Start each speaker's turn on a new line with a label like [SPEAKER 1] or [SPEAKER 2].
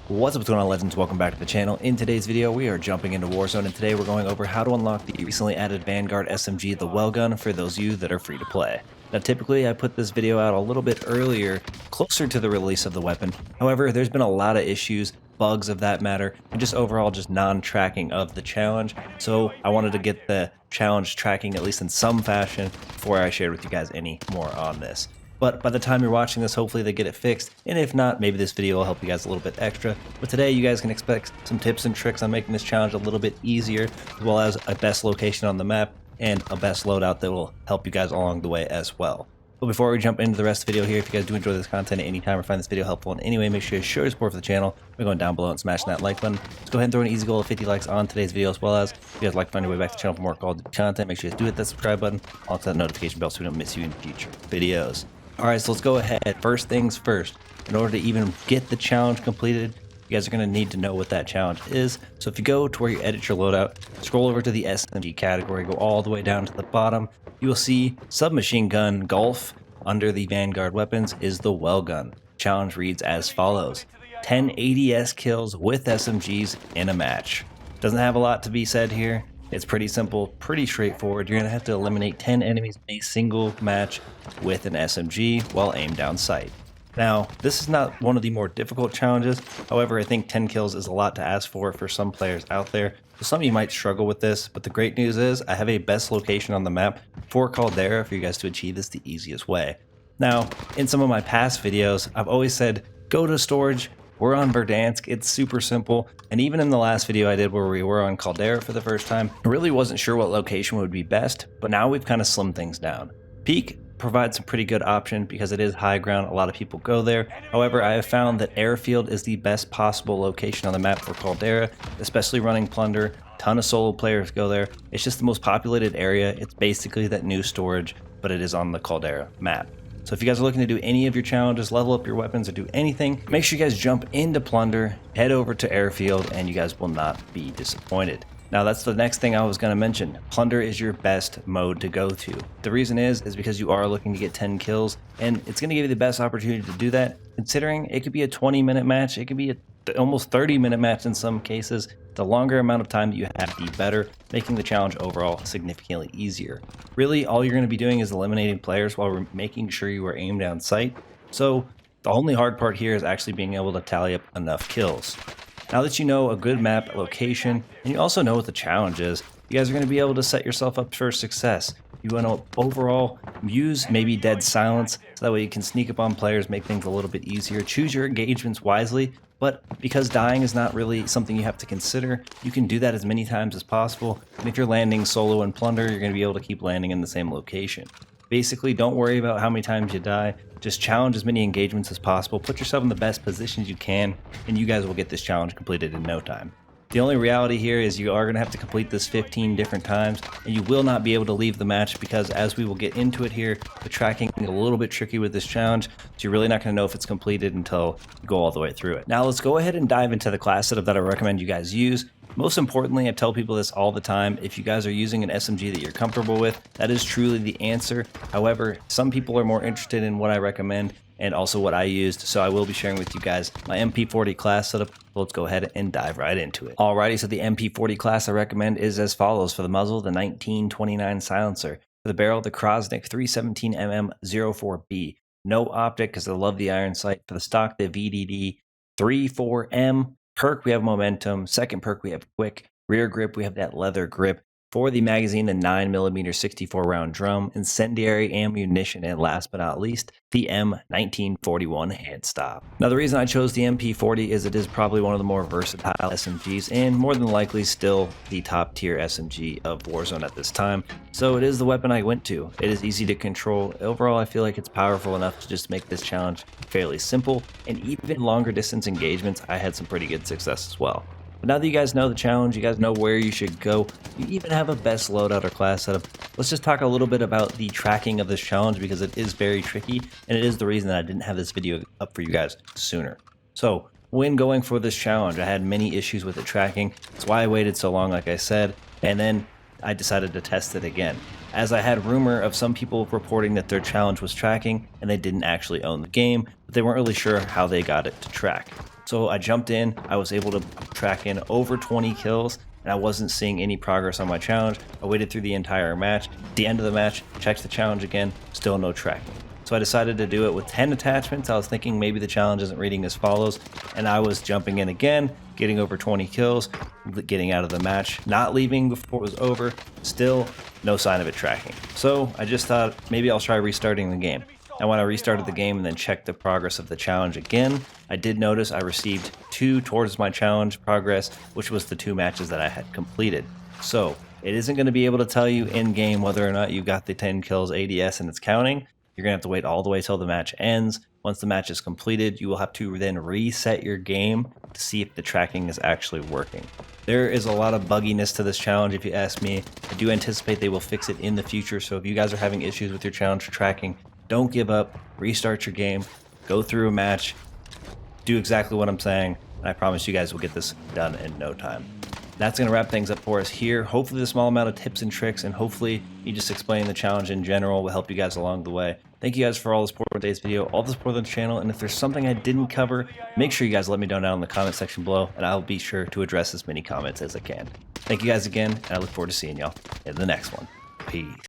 [SPEAKER 1] What's up going on, legends? Welcome back to the channel. In today's video we are jumping into Warzone, and today we're going over how to unlock the recently added Vanguard SMG, the Welgun, for those of you that are free to play. Now typically I put this video out a little bit earlier, closer to the release of the weapon. However, there's been a lot of issues, bugs of that matter, and just overall just non-tracking of the challenge. So I wanted to get the challenge tracking at least in some fashion before I shared with you guys any more on this. But by the time you're watching this, hopefully they get it fixed, and if not, maybe this video will help you guys a little bit extra. But today you guys can expect some tips and tricks on making this challenge a little bit easier, as well as a best location on the map and a best loadout that will help you guys along the way as well. But before we jump into the rest of the video here, if you guys do enjoy this content at any time or find this video helpful in any way, make sure you show your support for the channel by going down below and smashing that like button. Let's go ahead and throw an easy goal of 50 likes on today's video, as well as if you guys like to find your way back to the channel for more Call of Duty content, make sure you guys do hit that subscribe button, also that notification bell so we don't miss you in future videos. Alright, so let's go ahead. First things first, in order to even get the challenge completed, you guys are going to need to know what that challenge is. So if you go to where you edit your loadout, scroll over to the SMG category, go all the way down to the bottom, you will see submachine gun golf. Under the Vanguard weapons is the Welgun. Challenge reads as follows: 10 ADS kills with SMGs in a match. Doesn't have a lot to be said here. It's pretty simple, pretty straightforward. You're going to have to eliminate 10 enemies in a single match with an SMG while aimed down sight. Now, this is not one of the more difficult challenges. However, I think 10 kills is a lot to ask for some players out there. So some of you might struggle with this, but the great news is I have a best location on the map for Caldera for you guys to achieve this the easiest way. Now, in some of my past videos, I've always said, go to storage. We're on Verdansk, it's super simple, and even in the last video I did where we were on Caldera for the first time, I really wasn't sure what location would be best, but now we've kind of slimmed things down. Peak provides a pretty good option because it is high ground, a lot of people go there. However, I have found that Airfield is the best possible location on the map for Caldera, especially running Plunder. Ton of solo players go there. It's just the most populated area. It's basically that new storage, but it is on the Caldera map. So if you guys are looking to do any of your challenges, level up your weapons, or do anything, make sure you guys jump into Plunder, head over to Airfield, and you guys will not be disappointed. Now that's the next thing I was going to mention. Plunder is your best mode to go to. The reason is because you are looking to get 10 kills, and it's going to give you the best opportunity to do that, considering it could be a 20-minute match, it could be a almost 30-minute match in some cases. The longer amount of time that you have, the better, making the challenge overall significantly easier. Really, all you're going to be doing is eliminating players while making sure you are aimed down sight. So the only hard part here is actually being able to tally up enough kills. Now that you know a good map location, and you also know what the challenge is, you guys are going to be able to set yourself up for success. You want to overall use maybe dead silence, so that way you can sneak up on players, make things a little bit easier. Choose your engagements wisely, but because dying is not really something you have to consider, you can do that as many times as possible. And if you're landing solo and Plunder, you're going to be able to keep landing in the same location. Basically, don't worry about how many times you die. Just challenge as many engagements as possible. Put yourself in the best positions you can, and you guys will get this challenge completed in no time. The only reality here is you are going to have to complete this 15 different times, and you will not be able to leave the match because, as we will get into it here, the tracking is a little bit tricky with this challenge, so you're really not going to know if it's completed until you go all the way through it. Now let's go ahead and dive into the class setup that I recommend you guys use. Most importantly, I tell people this all the time, if you guys are using an SMG that you're comfortable with, that is truly the answer. However, some people are more interested in what I recommend and also what I used, so I will be sharing with you guys my MP40 class setup. Let's go ahead and dive right into it. Alrighty, so the MP40 class I recommend is as follows. For the muzzle, the 1929 silencer. For the barrel, the Krosnick 317mm04B. No optic because I love the iron sight. For the stock, the VDD 34M. Perk, we have momentum. Second perk, we have quick. Rear grip, we have that leather grip. For the magazine, the 9mm 64 round drum, incendiary ammunition, and last but not least, the M1941 hand stop. Now the reason I chose the MP40 is it is probably one of the more versatile SMGs and more than likely still the top tier SMG of Warzone at this time. So it is the weapon I went to. It is easy to control. Overall, I feel like it's powerful enough to just make this challenge fairly simple, and even longer distance engagements, I had some pretty good success as well. But now that you guys know the challenge, you guys know where you should go, you even have a best loadout or class setup, let's just talk a little bit about the tracking of this challenge because it is very tricky, and it is the reason that I didn't have this video up for you guys sooner. So when going for this challenge, I had many issues with the tracking. That's why I waited so long, like I said, and then I decided to test it again, as I had rumor of some people reporting that their challenge was tracking and they didn't actually own the game, but they weren't really sure how they got it to track. So I jumped in, I was able to track in over 20 kills, and I wasn't seeing any progress on my challenge. I waited through the entire match. At the end of the match, checked the challenge again, still no tracking. So I decided to do it with 10 attachments. I was thinking maybe the challenge isn't reading as follows, and I was jumping in again, getting over 20 kills, getting out of the match, not leaving before it was over, still no sign of it tracking. So I just thought maybe I'll try restarting the game. And when I restarted the game and then checked the progress of the challenge again, I did notice I received 2 towards my challenge progress, which was the 2 matches that I had completed. So it isn't going to be able to tell you in game whether or not you got the 10 kills ADS and it's counting. You're going to have to wait all the way till the match ends. Once the match is completed, you will have to then reset your game to see if the tracking is actually working. There is a lot of bugginess to this challenge, if you ask me. I do anticipate they will fix it in the future, so if you guys are having issues with your challenge tracking, don't give up, restart your game, go through a match, do exactly what I'm saying, and I promise you guys will get this done in no time. That's going to wrap things up for us here. Hopefully the small amount of tips and tricks, and hopefully me just explaining the challenge in general will help you guys along the way. Thank you guys for all the support on today's video, all the support on the channel, and if there's something I didn't cover, make sure you guys let me know down in the comment section below, and I'll be sure to address as many comments as I can. Thank you guys again, and I look forward to seeing y'all in the next one. Peace.